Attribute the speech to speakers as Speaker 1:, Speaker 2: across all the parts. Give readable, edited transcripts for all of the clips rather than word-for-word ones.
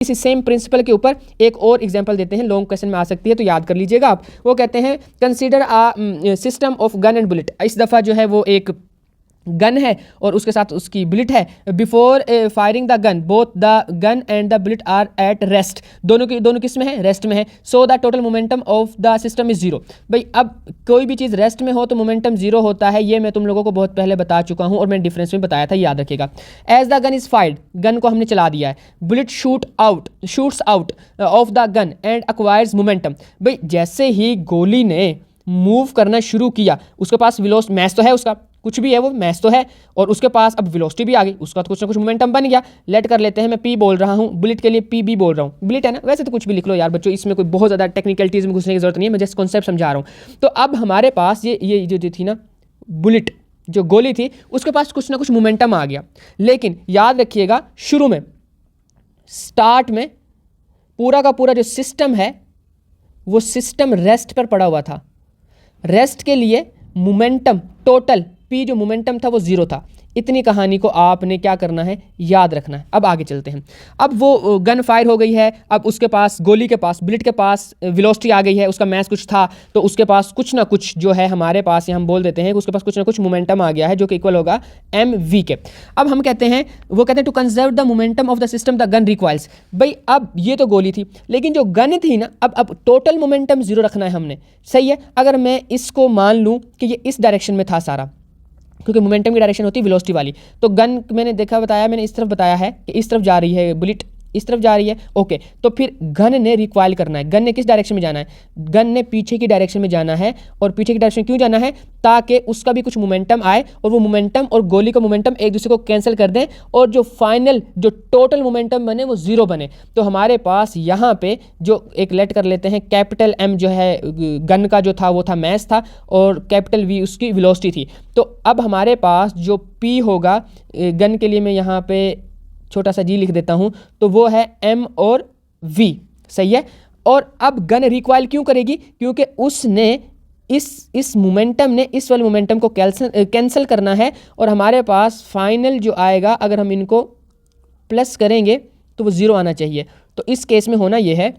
Speaker 1: इसी same principle के ऊपर एक और एग्जांपल देते हैं, लॉन्ग क्वेश्चन में आ सकती है तो याद कर लीजिएगा आप। वो कहते हैं consider a system of gun and bullet. इस दफ़ा जो है वो एक गन है और उसके साथ उसकी बुलेट है। Before firing the gun both the gun and the bullet are at rest. दोनों किस में है? रेस्ट में है। So the total momentum of the system is zero. भाई अब कोई भी चीज़ रेस्ट में हो तो मोमेंटम जीरो होता है, ये मैं तुम लोगों को बहुत पहले बता चुका हूँ और मैंने डिफरेंस में बताया था, याद रखिएगा। As the gun is fired, gun को हमने चला दिया है। Bullet shoots out of the gun and acquires momentum. भाई जैसे ही गोली ने मूव करना शुरू किया, उसके पास मैस तो है, उसका कुछ भी है वो मैस तो है, और उसके पास अब वेलोसिटी भी आ गई, उसका तो कुछ ना कुछ मोमेंटम बन गया। लेट कर लेते हैं, मैं पी बोल रहा हूँ, बुलेट के लिए पी बी बोल रहा हूँ। बुलेट है ना, वैसे तो कुछ भी लिख लो यार बच्चों, इसमें कोई बहुत ज़्यादा टेक्निकलिटीज़ में घुसने की जरूरत नहीं है, मैं जस्ट कॉन्सेप्ट समझा रहा हूँ। तो अब हमारे पास ये जो थी ना बुलेट, जो गोली थी, उसके पास कुछ ना कुछ मोमेंटम आ गया। लेकिन याद रखिएगा शुरू में स्टार्ट में पूरा का पूरा जो सिस्टम है वो सिस्टम रेस्ट पर पड़ा हुआ था। रेस्ट के लिए मोमेंटम टोटल पी जो मोमेंटम था वो जीरो था। इतनी कहानी को आपने क्या करना है, याद रखना है। अब आगे चलते हैं। अब वो गन फायर हो गई है, अब उसके पास गोली के पास बुलेट के पास वेलोसिटी आ गई है, उसका मैस कुछ था तो उसके पास कुछ ना कुछ जो है हमारे पास, ये हम बोल देते हैं कि उसके पास कुछ ना कुछ मोमेंटम आ गया है जो कि इक्वल होगा mv के। अब हम कहते हैं, वो कहते हैं to conserve the momentum of the system the gun requires. भाई अब ये तो गोली थी, लेकिन जो गन थी ना, अब टोटल मोमेंटम जीरो रखना है हमने, सही है। अगर मैं इसको मान लूँ कि ये इस डायरेक्शन में था सारा, क्योंकि मोमेंटम की डायरेक्शन होती है वेलोसिटी वाली, तो गन मैंने बताया मैंने इस तरफ बताया है कि इस तरफ जा रही है बुलेट, इस तरफ जा रही है, ओके। तो फिर गन ने रिक्वाइल करना है, गन ने किस डायरेक्शन में जाना है? गन ने पीछे की डायरेक्शन में जाना है। और पीछे की डायरेक्शन क्यों जाना है? ताकि उसका भी कुछ मोमेंटम आए और वो मोमेंटम और गोली का मोमेंटम एक दूसरे को कैंसिल कर दें और जो फाइनल जो टोटल मोमेंटम बने वो जीरो बने। तो हमारे पास यहाँ पे जो एक लेट कर लेते हैं, कैपिटल M जो है गन का जो था वो था मैस था, और कैपिटल V उसकी वेलोसिटी थी। तो अब हमारे पास जो P होगा गन के लिए, मैं यहाँ पे छोटा सा G लिख देता हूँ, तो वो है M और V, सही है। और अब गन रिक्वाइल क्यों करेगी? क्योंकि उसने इस मोमेंटम ने इस वाले मोमेंटम को कैंसिल करना है, और हमारे पास फाइनल जो आएगा अगर हम इनको प्लस करेंगे तो वो जीरो आना चाहिए। तो इस केस में होना ये है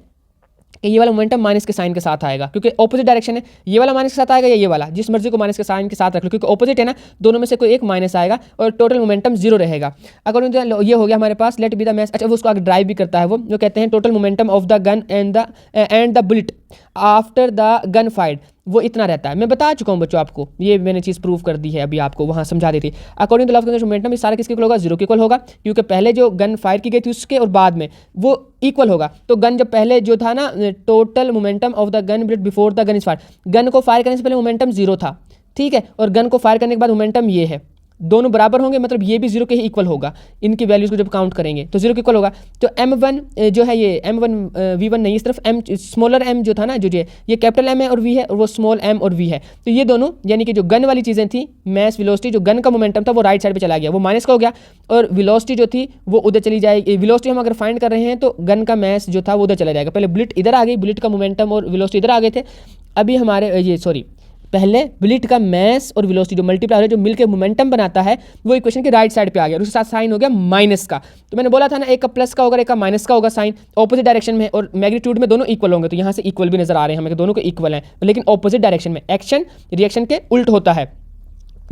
Speaker 1: कि ये वाला मोमेंटम माइनस के साइन के साथ आएगा, क्योंकि ऑपोजिट डायरेक्शन है। ये वाला माइनस के साथ आएगा या ये वाला, जिस मर्जी को माइनस के साइन के साथ रख लो, क्योंकि ऑपोजिट है ना, दोनों में से कोई एक माइनस आएगा और टोटल मोमेंटम जीरो रहेगा। अकॉर्डिंग टू ये हो गया हमारे पास लेट बी द मैस। अच्छा, वो उसको आगे ड्राइव भी करता है, वो जो कहते हैं total momentum of the gun and the bullet after the gun fired, वो इतना रहता है। मैं बता चुका हूँ बच्चों आपको, ये मैंने चीज़ प्रूव कर दी है, अभी आपको वहाँ समझा दी थी। According to law of conservation momentum, सारा किसके इक्वल होगा? जीरो के इक्वल होगा, क्योंकि पहले जो गन फायर की गई थी उसके और बाद में वो इक्वल होगा। तो गन जब पहले जो था ना, total momentum of the gun before the gun is fire, gun को फायर करने से पहले मोमेंटम जीरो था, ठीक है, और गन को फायर करने के बाद मोमेंटम ये है, दोनों बराबर होंगे, मतलब ये भी जीरो के ही इक्वल होगा। इनकी वैल्यूज को जब काउंट करेंगे तो जीरो के इक्वल होगा। तो m1 जो है, ये m1 v1 नहीं, इस तरफ m स्मॉलर m जो था ना, जो ये कैपिटल M है और v है, और वो स्मॉल m और v है। तो ये दोनों यानी कि जो गन वाली चीज़ें थी, मैस वेलोसिटी, जो गन का मोमेंटम था वो राइट साइड पे चला गया, वो माइनस का हो गया, और वेलोसिटी जो थी वो उधर चली जाएगी। वेलोसिटी हम अगर फाइंड कर रहे हैं तो गन का मैस जो था वो उधर चला जाएगा। पहले बुलेट इधर आ गई, बुलेट का मोमेंटम और वेलोसिटी इधर आ गए थे। अभी हमारे पहले बुलेट का मैस और वेलोसिटी जो मल्टीप्लाई है, जो मिलकर मोमेंटम बनाता है, वो इक्वेशन के राइट साइड पे आ गया, उसके साथ साइन हो गया माइनस का। तो मैंने बोला था ना, एक का प्लस का होगा, एक का माइनस का होगा साइन, ऑपोजिट डायरेक्शन में, और मैग्नीट्यूड में दोनों इक्वल होंगे। तो यहाँ से इक्वल भी नजर आ रहे हैं हमें कि दोनों के इक्वल हैं, लेकिन ऑपोजिट डायरेक्शन में। एक्शन रिएक्शन के उल्ट होता है।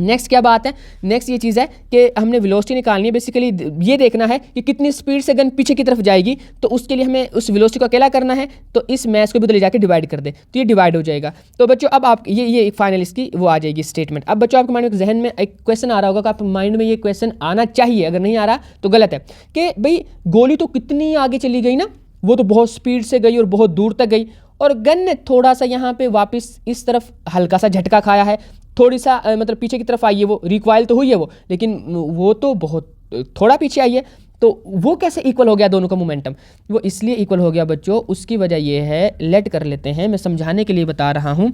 Speaker 1: नेक्स्ट क्या बात है? नेक्स्ट ये चीज़ है कि हमने वेलोसिटी निकालनी है। बेसिकली ये देखना है कि कितनी स्पीड से गन पीछे की तरफ जाएगी, तो उसके लिए हमें उस वेलोसिटी को अकेला करना है, तो इस मैस को भी उधर ले जाकर डिवाइड कर दे, तो ये डिवाइड हो जाएगा। तो बच्चों अब आप ये फाइनल इसकी वो आ जाएगी स्टेटमेंट। अब बच्चों आपके माइंड में जहन में एक क्वेश्चन आ रहा होगा कि आपके माइंड में ये क्वेश्चन आना चाहिए, अगर नहीं आ रहा तो गलत है, कि भाई गोली तो कितनी आगे चली गई ना, वो तो बहुत स्पीड से गई और बहुत दूर तक गई, और गन ने थोड़ा सा यहाँ पे वापस इस तरफ हल्का सा झटका खाया है, थोड़ी सा मतलब पीछे की तरफ आई है, वो रिक्वाइल तो हुई है वो, लेकिन वो तो बहुत थोड़ा पीछे आई है। तो वो कैसे इक्वल हो गया दोनों का मोमेंटम? वो इसलिए इक्वल हो गया बच्चों, उसकी वजह ये है, लेट कर लेते हैं, मैं समझाने के लिए बता रहा हूँ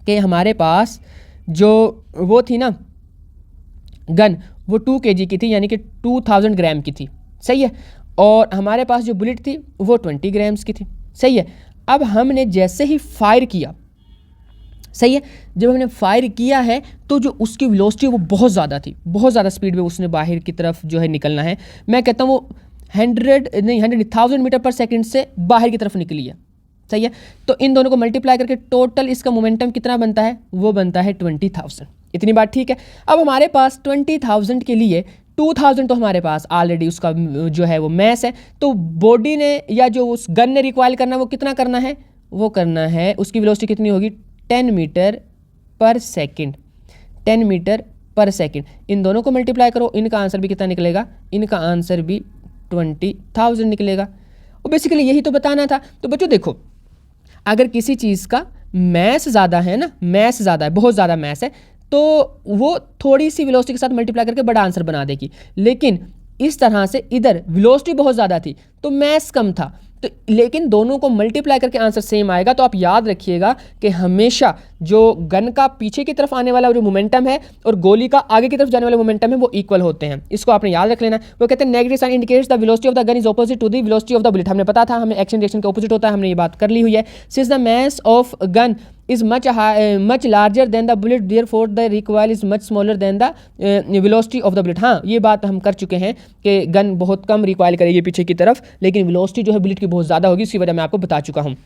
Speaker 1: कि हमारे पास जो वो थी ना गन, वो 2 kg की थी, यानी कि 2000 ग्राम की थी, सही है, और हमारे पास जो बुलेट थी वो 20 ग्राम्स की थी, सही है। अब हमने जैसे ही फायर किया, सही है, जब हमने फायर किया है तो जो उसकी वेलोसिटी वो बहुत ज़्यादा थी, बहुत ज़्यादा स्पीड में उसने बाहर की तरफ जो है निकलना है। मैं कहता हूँ वो 100,000 मीटर पर सेकंड से बाहर की तरफ निकली है, सही है। तो इन दोनों को मल्टीप्लाई करके टोटल इसका मोमेंटम कितना बनता है, वो बनता है 20,000। इतनी बात ठीक है। अब हमारे पास 20,000 के लिए 2,000 तो हमारे पास ऑलरेडी उसका जो है वो मैस है, तो बॉडी ने या जो उस गन ने रिक्वायर करना वो कितना करना है, वो करना है उसकी वेलोसिटी कितनी होगी 10 मीटर पर सेकेंड, 10 मीटर पर सेकेंड। इन दोनों को मल्टीप्लाई करो, इनका आंसर भी कितना निकलेगा, इनका आंसर भी 20,000 निकलेगा। और बेसिकली यही तो बताना था। तो बच्चों देखो, अगर किसी चीज़ का मैस ज़्यादा है ना, मैस ज़्यादा है, बहुत ज़्यादा मैस है, तो वो थोड़ी सी वेलोसिटी के साथ मल्टीप्लाई करके बड़ा आंसर बना देगी। लेकिन इस तरह से इधर वेलोसिटी बहुत ज़्यादा थी तो मैस कम था, तो लेकिन दोनों को मल्टीप्लाई करके आंसर सेम आएगा। तो आप याद रखिएगा कि हमेशा जो गन का पीछे की तरफ आने वाला जो मोमेंटम है और गोली का आगे की तरफ जाने वाला मोमेंटम है वो इक्वल होते हैं। इसको आपने याद रख लेना। वो कहते हैं negative sign indicates the velocity of the gun is opposite to the velocity of the bullet. हमें पता था, हमें एक्शन रिएक्शन का ऑपोजिट होता है, हमने ये बात कर ली हुई है। Since the mass of gun is much larger than the bullet, therefore the recoil is much smaller than the velocity of the bullet। हाँ, ये बात हम कर चुके हैं कि गन बहुत कम रिकॉयल करेगी पीछे की तरफ, लेकिन वेलोसिटी जो है बुलेट की बहुत ज़्यादा होगी। इसकी वजह मैं आपको बता चुका हूँ।